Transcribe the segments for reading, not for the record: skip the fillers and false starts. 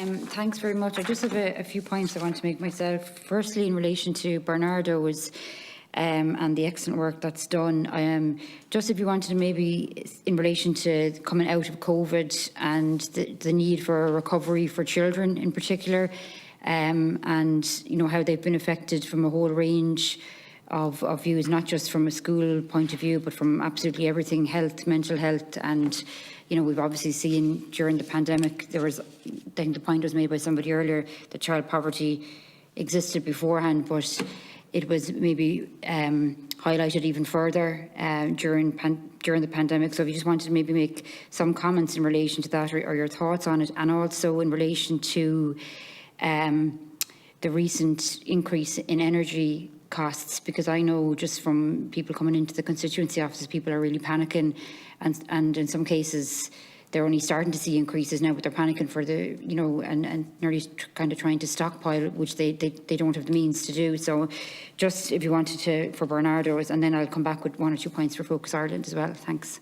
Thanks very much. I just have a few points I want to make myself. Firstly, in relation to Bernardo's and the excellent work that's done. Just if you wanted to maybe, in relation to coming out of COVID and the need for a recovery for children in particular, and you know how they've been affected from a whole range of views, not just from a school point of view, but from absolutely everything: health, mental health, and you know, we've obviously seen during the pandemic, I think the point was made by somebody earlier, that child poverty existed beforehand, but it was maybe highlighted even further during the pandemic. So if you just wanted to maybe make some comments in relation to that, or your thoughts on it, and also in relation to the recent increase in energy costs, because I know just from people coming into the constituency offices, people are really panicking, and in some cases they're only starting to see increases now, but they're panicking for the, you know, and nearly kind of trying to stockpile, which they don't have the means to do. So just if you wanted to, for Bernardo's, and then I'll come back with 1 or 2 points for Focus Ireland as well. Thanks.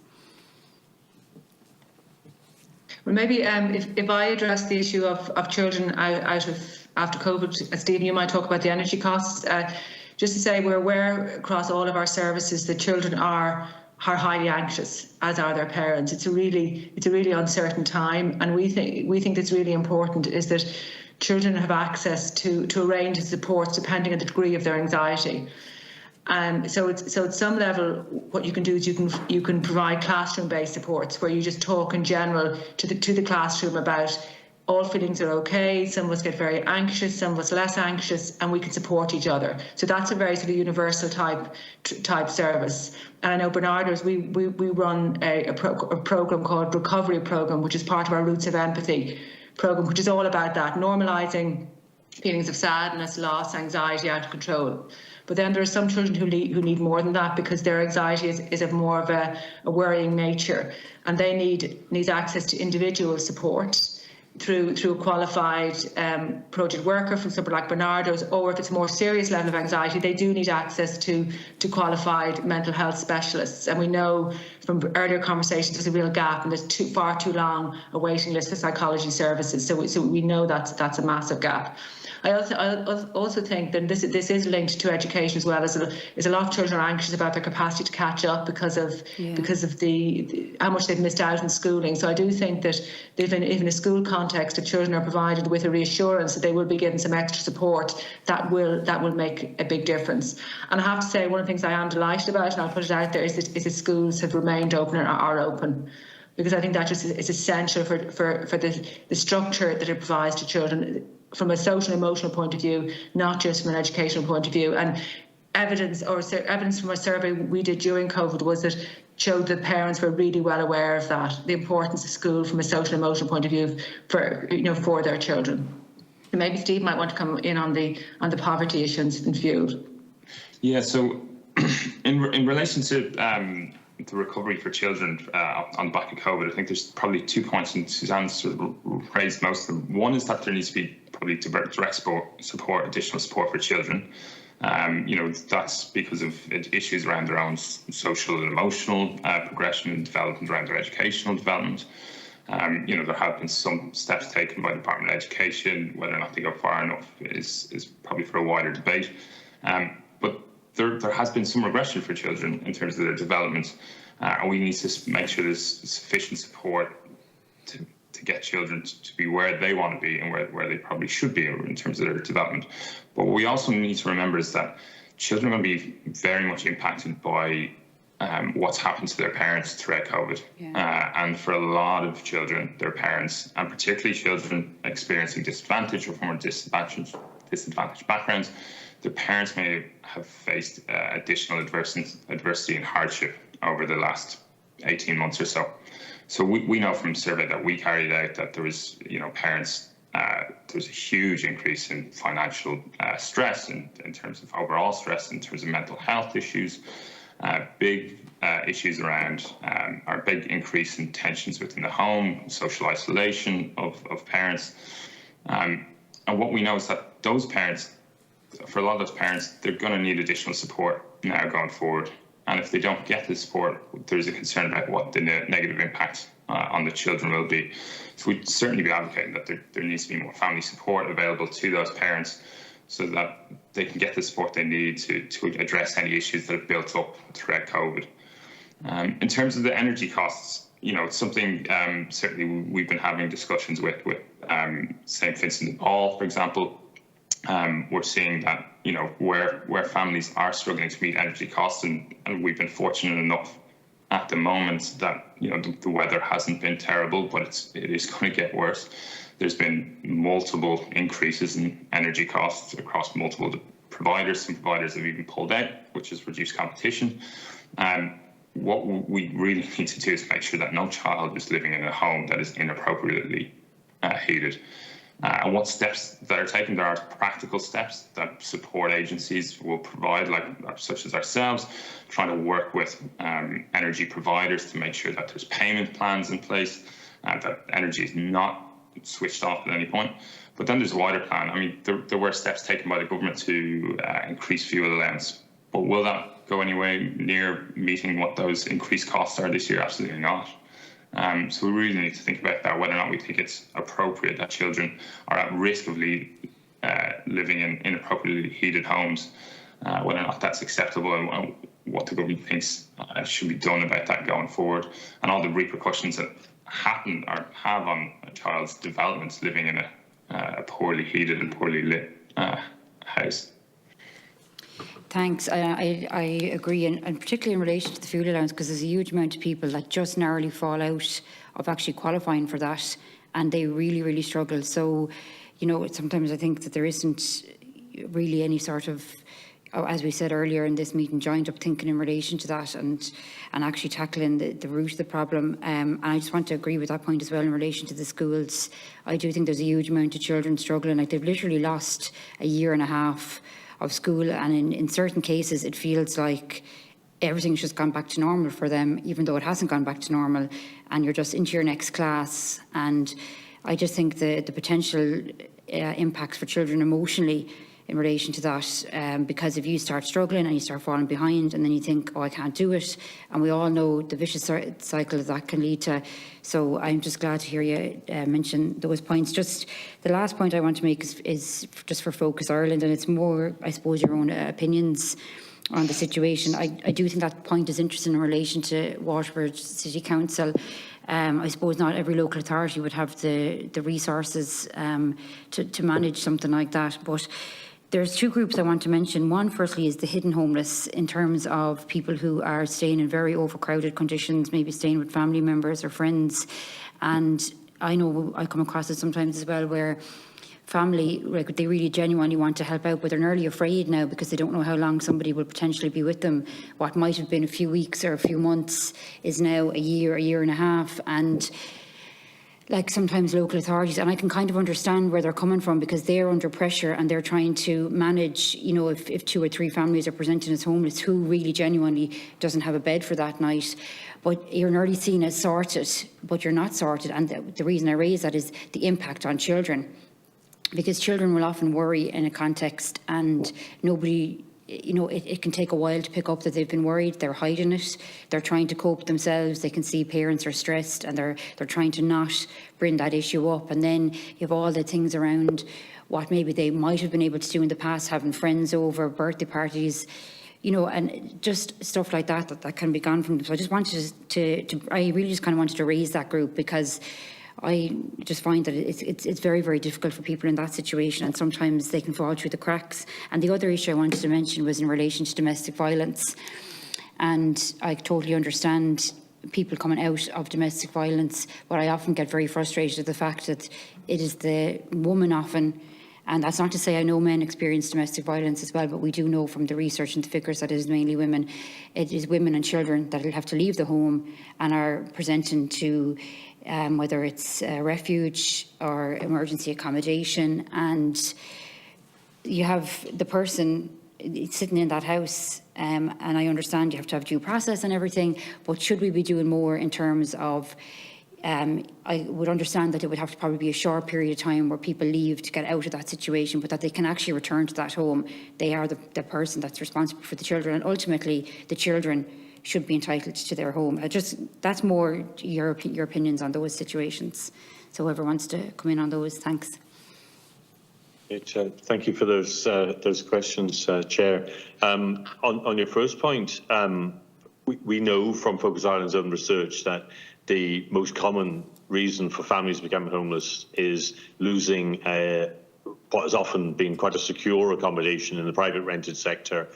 Well, maybe if I address the issue of children out of after COVID, Stephen, you might talk about the energy costs. Just to say, we're aware across all of our services that children are highly anxious, as are their parents. It's a really uncertain time, and we think that's really important, is that children have access to a range of supports depending on the degree of their anxiety. And so at some level, what you can do is you can provide classroom-based supports where you just talk in general to the classroom about all feelings are okay. Some of us get very anxious, some of us less anxious, and we can support each other. So that's a very sort of universal type service. And I know Bernardo's, we run a program called Recovery Program, which is part of our Roots of Empathy program, which is all about that, normalising feelings of sadness, loss, anxiety, out of control. But then there are some children who need more than that, because their anxiety is of more of a worrying nature, and they need access to individual support through a qualified project worker from somewhere like Bernardo's, or if it's a more serious level of anxiety, they do need access to qualified mental health specialists. And we know from earlier conversations there's a real gap, and there's far too long a waiting list for psychology services. So we know that's a massive gap. I also think that this is linked to education as well. As a lot of children are anxious about their capacity to catch up because of the how much they've missed out in schooling. So I do think that even in a school context, if children are provided with a reassurance that they will be given some extra support, that will make a big difference. And I have to say, one of the things I am delighted about, and I'll put it out there, is that schools have remained open and are open, because I think that just is essential for the structure that it provides to children from a social and emotional point of view, not just from an educational point of view. And evidence from a survey we did during COVID showed that parents were really well aware of that, the importance of school from a social and emotional point of view for their children. And maybe Steve might want to come in on the poverty issues in view. Yeah, so in relation to the recovery for children on the back of COVID, I think there's probably 2 points, and Suzanne's sort of raised most of them. One is that there needs to be probably direct support, additional support for children. That's because of issues around their own social and emotional progression and development, around their educational development. There have been some steps taken by the Department of Education. Whether or not they go far enough is probably for a wider debate. But there has been some regression for children in terms of their development, and we need to make sure there's sufficient support to get children to be where they want to be and where they probably should be in terms of their development. But what we also need to remember is that children are going to be very much impacted by what's happened to their parents throughout COVID. And for a lot of children, their parents, and particularly children experiencing disadvantage or from disadvantaged backgrounds, their parents may have faced additional adversity and hardship over the last 18 months or so. So we know from a survey that we carried out that there was, parents, there was a huge increase in financial stress in terms of overall stress, in terms of mental health issues, big issues around our big increase in tensions within the home, social isolation of parents. And what we know is that those parents, for a lot of those parents, they're going to need additional support now going forward. And if they don't get the support, there's a concern about what the negative impact on the children will be. So we'd certainly be advocating that there needs to be more family support available to those parents so that they can get the support they need to address any issues that have built up throughout COVID. In terms of the energy costs, it's something certainly we've been having discussions with St. Vincent de Paul, for example. We're seeing that, where families are struggling to meet energy costs, and we've been fortunate enough at the moment that, the weather hasn't been terrible, but it is going to get worse. There's been multiple increases in energy costs across multiple providers. Some providers have even pulled out, which has reduced competition. What we really need to do is make sure that no child is living in a home that is inappropriately heated. And what steps that are taken, there are practical steps that support agencies will provide, such as ourselves, trying to work with energy providers to make sure that there's payment plans in place, that energy is not switched off at any point. But then there's a wider plan. I mean, there were steps taken by the government to increase fuel allowance, but will that go anywhere near meeting what those increased costs are this year? Absolutely not. So we really need to think about that, whether or not we think it's appropriate that children are at risk of living in inappropriately heated homes, whether or not that's acceptable, and what the government thinks should be done about that going forward, and all the repercussions that happen or have on a child's development living in a poorly heated and poorly lit house. Thanks. I agree, and particularly in relation to the fuel allowance, because there's a huge amount of people that just narrowly fall out of actually qualifying for that, and they really, really struggle. So, sometimes I think that there isn't really any sort of, as we said earlier in this meeting, joined up thinking in relation to that and actually tackling the root of the problem. And I just want to agree with that point as well in relation to the schools. I do think there's a huge amount of children struggling. Like, they've literally lost a year and a half of school, and in certain cases it feels like everything's just gone back to normal for them, even though it hasn't gone back to normal, and you're just into your next class. And I just think the potential impacts for children emotionally in relation to that, because if you start struggling and you start falling behind, and then you think, oh, I can't do it, and we all know the vicious cycle that can lead to. So I'm just glad to hear you mention those points. Just the last point I want to make is just for Focus Ireland, and it's more, I suppose, your own opinions on the situation. I do think that point is interesting in relation to Waterford City Council. I suppose not every local authority would have the resources to manage something like that, but there's two groups I want to mention. One, firstly, is the hidden homeless, in terms of people who are staying in very overcrowded conditions, maybe staying with family members or friends. And I know I come across it sometimes as well, where family, like, they really genuinely want to help out, but they're nearly afraid now because they don't know how long somebody will potentially be with them. What might have been a few weeks or a few months is now a year and a half. And like, sometimes local authorities, and I can kind of understand where they're coming from, because they're under pressure and they're trying to manage, if 2 or 3 families are presented as homeless, who really genuinely doesn't have a bed for that night. But you're nearly seen as sorted, but you're not sorted. And the reason I raise that is the impact on children, because children will often worry in a context, and nobody, it can take a while to pick up that they've been worried. They're hiding it. They're trying to cope themselves. They can see parents are stressed, and they're trying to not bring that issue up. And then you have all the things around what maybe they might have been able to do in the past, having friends over, birthday parties, and just stuff like that can be gone from them. So I just wanted I really just kind of wanted to raise that group, because I just find that it's very, very difficult for people in that situation, and sometimes they can fall through the cracks. And the other issue I wanted to mention was in relation to domestic violence. And I totally understand people coming out of domestic violence, but I often get very frustrated at the fact that it is the woman often, and that's not to say I know men experience domestic violence as well, but we do know from the research and the figures that it is mainly women. It is women and children that will have to leave the home and are presenting to whether it's refuge or emergency accommodation, and you have the person sitting in that house, and I understand you have to have due process and everything, but should we be doing more in terms of, I would understand that it would have to probably be a short period of time where people leave to get out of that situation, but that they can actually return to that home. They are the person that's responsible for the children, and ultimately the children should be entitled to their home. That's more your opinions on those situations. So whoever wants to come in on those, thanks. Thank you for those questions, Chair. On your first point, we know from Focus Ireland's own research that the most common reason for families becoming homeless is losing what has often been quite a secure accommodation in the private rented sector,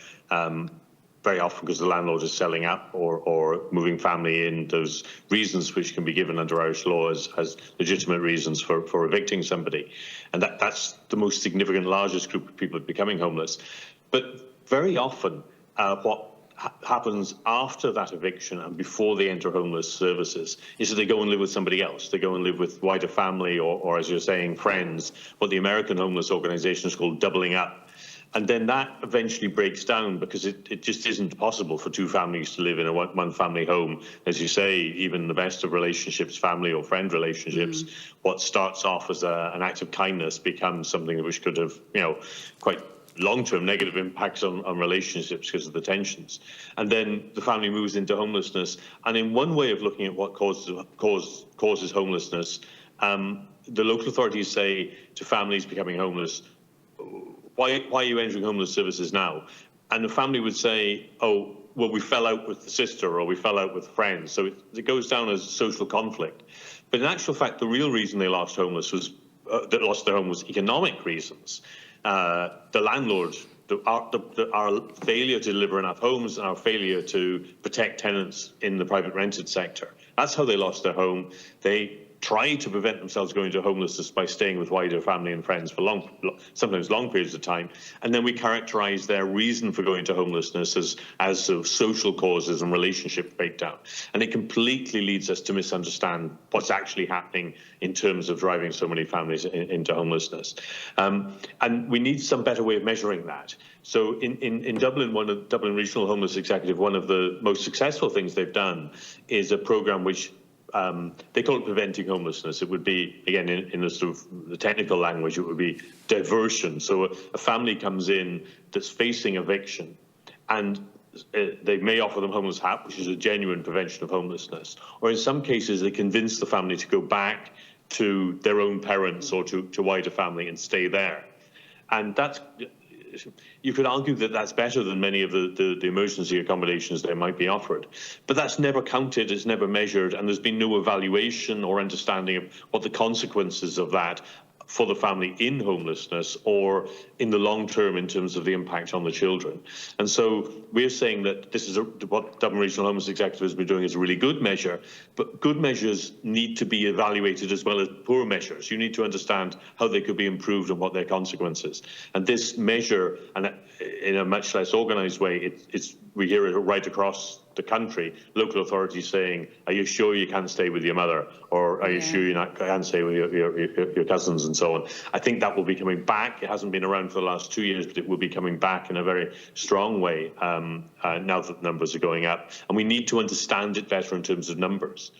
very often because the landlord is selling up or moving family in. Those reasons which can be given under Irish law as legitimate reasons for evicting somebody. And that's the most significant, largest group of people becoming homeless. But very often what happens after that eviction and before they enter homeless services is that they go and live with somebody else. They go and live with wider family or as you're saying, friends, what the American homeless organization is called doubling up. And then that eventually breaks down because it just isn't possible for two families to live in a one family home. As you say, even the best of relationships, family or friend relationships, what starts off as an act of kindness becomes something which could have, quite long-term negative impacts on relationships because of the tensions. And then the family moves into homelessness. And in one way of looking at what causes homelessness, the local authorities say to families becoming homeless, why are you entering homeless services now? And the family would say, oh, well, we fell out with the sister or we fell out with friends. So it goes down as social conflict. But in actual fact, the real reason they lost their home was economic reasons. The landlord, our failure to deliver enough homes and our failure to protect tenants in the private rented sector. That's how they lost their home. They tried to prevent themselves going to homelessness by staying with wider family and friends for sometimes long periods of time. And then we characterise their reason for going to homelessness as sort of social causes and relationship breakdown. And it completely leads us to misunderstand what's actually happening in terms of driving so many families into homelessness. And we need some better way of measuring that. So in Dublin, Dublin Regional Homeless Executive, one of the most successful things they've done is a programme which they call it preventing homelessness. It would be, again, in the sort of the technical language, it would be diversion. So a family comes in that's facing eviction and they may offer them homeless hat, which is a genuine prevention of homelessness. Or in some cases, they convince the family to go back to their own parents or to wider family and stay there. And that's, you could argue that that's better than many of the emergency accommodations that might be offered. But that's never counted, it's never measured, and there's been no evaluation or understanding of what the consequences of that for the family in homelessness or in the long term in terms of the impact on the children. And so we're saying that this is what Dublin Regional Homeless Executive has been doing is a really good measure, but good measures need to be evaluated as well as poor measures. You need to understand how they could be improved and what their consequences. And this measure, and in a much less organised way, we hear it right across the country, local authorities saying, are you sure you can't stay with your mother? Or are you sure you can't stay with your cousins and so on? I think that will be coming back. It hasn't been around for the last 2 years, but it will be coming back in a very strong way now that the numbers are going up. And we need to understand it better in terms of numbers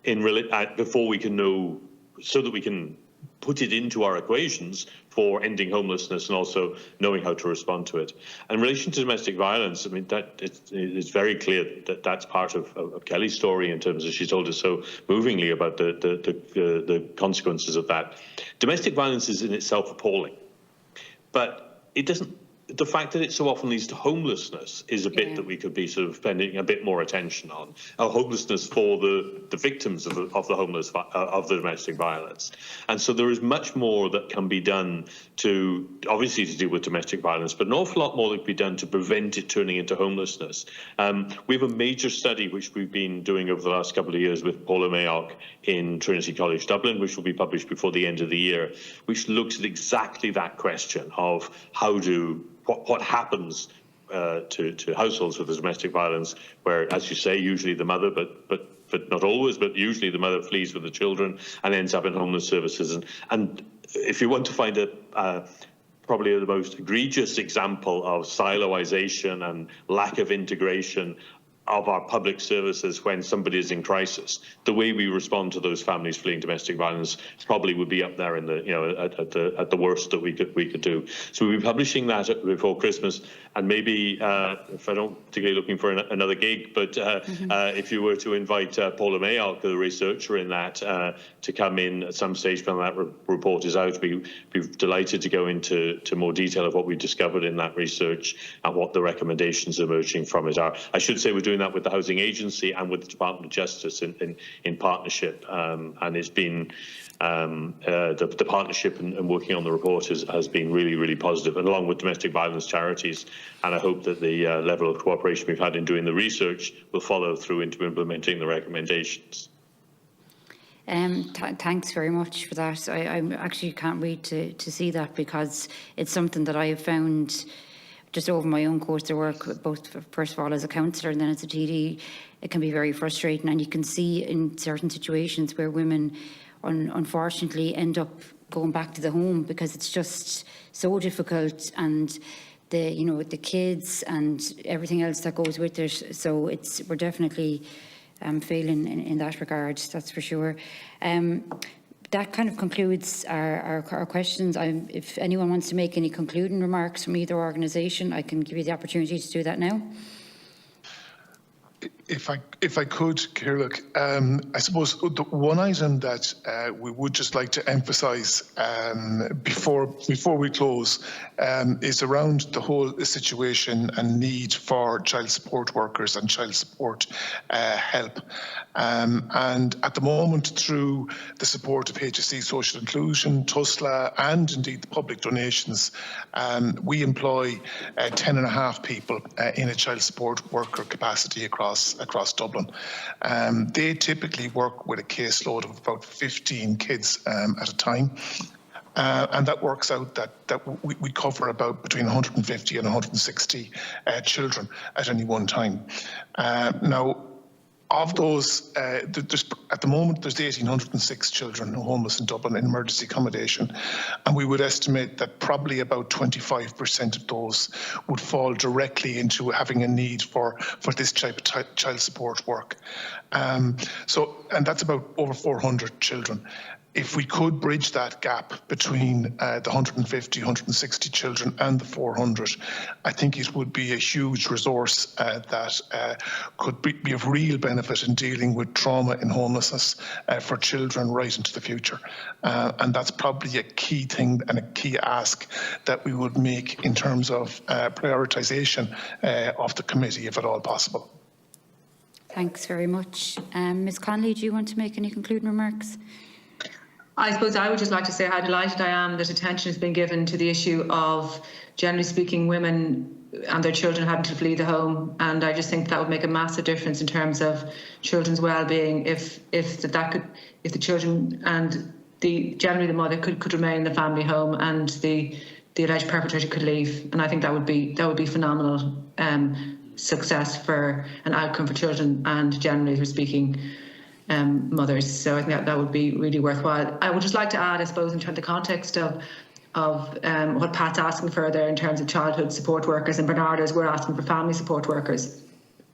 before we can know, so that we can put it into our equations for ending homelessness and also knowing how to respond to it. And in relation to domestic violence, I mean, it's very clear that that's part of Kelly's story in terms of she told us so movingly about the consequences of that. Domestic violence is in itself appalling, but it doesn't. The fact that it so often leads to homelessness is a bit that we could be sort of spending a bit more attention on. Homelessness for the victims of the domestic violence, and so there is much more that can be done to deal with domestic violence, but an awful lot more that can be done to prevent it turning into homelessness. We have a major study which we've been doing over the last couple of years with Paula Mayock in Trinity College Dublin, which will be published before the end of the year, which looks at exactly that question of what happens to households with domestic violence, where, as you say, usually the mother, but not always, but usually the mother flees with the children and ends up in homeless services. And if you want to find probably the most egregious example of siloization and lack of integration, of our public services when somebody is in crisis, the way we respond to those families fleeing domestic violence probably would be up there in the, at the worst that we could do. So we'll be publishing that before Christmas, and maybe if I don't particularly looking for another gig, but if you were to invite Paula Mayok, the researcher in that, to come in at some stage when that report is out, we'd be delighted to go into more detail of what we discovered in that research and what the recommendations emerging from it are. I should say we're doing that with the Housing Agency and with the Department of Justice in partnership, and it's been the partnership and working on the report has been really, really positive, and along with domestic violence charities. And I hope that the level of cooperation we've had in doing the research will follow through into implementing the recommendations. Thanks very much for that. I actually can't wait to see that, because it's something that I have found just over my own course of work, both first of all as a counsellor and then as a TD. It can be very frustrating, and you can see in certain situations where women unfortunately end up going back to the home because it's just so difficult, and the kids and everything else that goes with it. So we're definitely failing in that regard, that's for sure. That kind of concludes our questions. If anyone wants to make any concluding remarks from either organisation, I can give you the opportunity to do that now. If I could, Ciara, I suppose the one item that we would just like to emphasise before we close is around the whole situation and need for child support workers and child support help. And at the moment, through the support of HSE Social Inclusion, TUSLA, and indeed the public donations, we employ 10.5 people in a child support worker capacity across Dublin. They typically work with a caseload of about 15 kids at a time. And that works out that we cover about between 150 and 160 children at any one time. Now, of those, at the moment, there's 1,806 children who are homeless in Dublin in emergency accommodation, and we would estimate that probably about 25% of those would fall directly into having a need for this type of child support work. And that's about over 400 children. If we could bridge that gap between the 150, 160 children and the 400, I think it would be a huge resource that could be of real benefit in dealing with trauma and homelessness for children right into the future. And that's probably a key thing and a key ask that we would make in terms of prioritisation of the committee, if at all possible. Thanks very much. Ms Conley, do you want to make any concluding remarks? I suppose I would just like to say how delighted I am that attention has been given to the issue of, generally speaking, women and their children having to flee the home, and I just think that would make a massive difference in terms of children's well-being if the children and generally the mother could remain in the family home and the alleged perpetrator could leave, and I think that would be phenomenal success for an outcome for children and, generally speaking, mothers. So I think that would be really worthwhile. I would just like to add, I suppose, in terms of the context of what Pat's asking for there in terms of childhood support workers, and Bernardo's, we're asking for family support workers.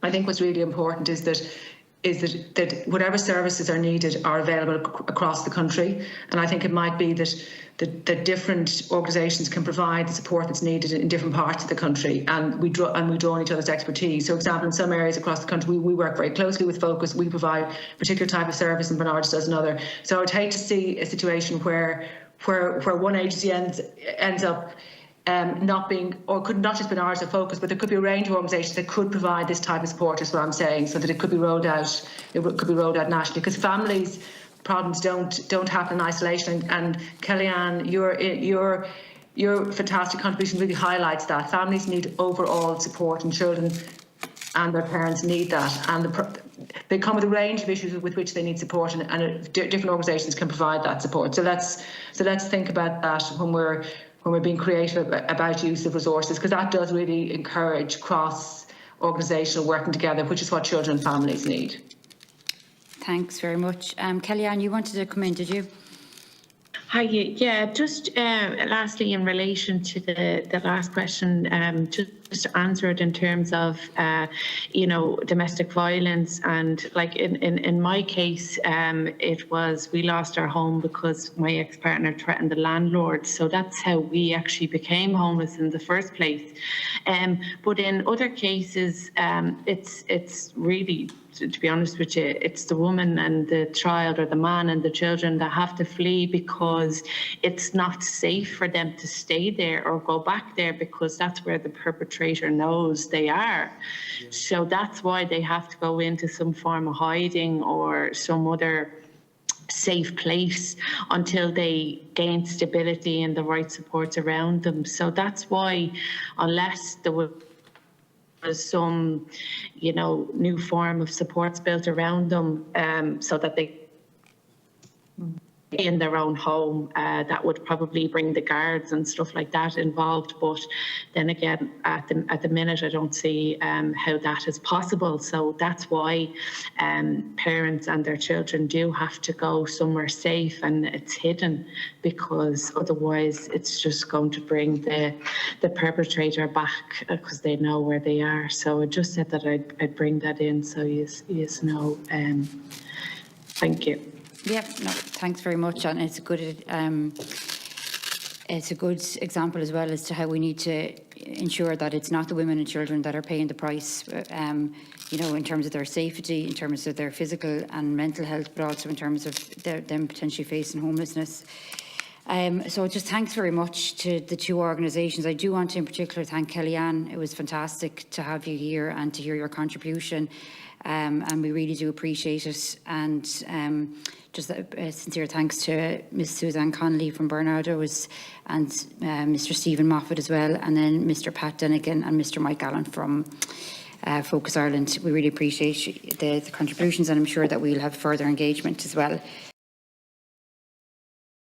I think what's really important is that whatever services are needed are available across the country, and I think it might be that different organisations can provide the support that's needed in different parts of the country, and we draw on each other's expertise. So, for example, in some areas across the country, we work very closely with Focus. We provide a particular type of service, and Bernard's does another. So I would hate to see a situation where one agency ends up not being, or could not just Bernard's or Focus, but there could be a range of organisations that could provide this type of support, is what I'm saying, so that it could be rolled out. It could be rolled out nationally, because families' problems don't happen in isolation. And Kellyanne, your fantastic contribution really highlights that families need overall support, and children and their parents need that. And they come with a range of issues with which they need support, and different organisations can provide that support. So let's think about that when we're being creative about use of resources, because that does really encourage cross-organisational working together, which is what children and families need. Thanks very much. Kellyanne, you wanted to come in, did you? Hi, yeah, just lastly, in relation to the last question, just just to answer it in terms of, you know, domestic violence. And like in my case, it was, we lost our home because my ex-partner threatened the landlord. So that's how we actually became homeless in the first place. But in other cases, it's really, to be honest with you, it's the woman and the child, or the man and the children, that have to flee because it's not safe for them to stay there or go back there, because that's where the perpetrator knows they are. So that's why they have to go into some form of hiding or some other safe place until they gain stability and the right supports around them. So that's why, unless there was some, you know, new form of supports built around them, so that they in their own home, that would probably bring the guards and stuff like that involved. But then again, at the minute, I don't see how that is possible. So that's why parents and their children do have to go somewhere safe and it's hidden, because otherwise it's just going to bring the perpetrator back, because they know where they are. So I just said that I'd bring that in, so you know. Thank you. Yeah, no, thanks very much, and it's a good example as well as to how we need to ensure that it's not the women and children that are paying the price, you know, in terms of their safety, in terms of their physical and mental health, but also in terms of them potentially facing homelessness. So just thanks very much to the two organisations. I do want to in particular thank Kellyanne. It was fantastic to have you here and to hear your contribution. And we really do appreciate it. And just a sincere thanks to Ms. Suzanne Connolly from Bernardo and Mr. Stephen Moffat as well, and then Mr. Pat Denigan and Mr. Mike Allen from Focus Ireland. We really appreciate the contributions, and I'm sure that we'll have further engagement as well.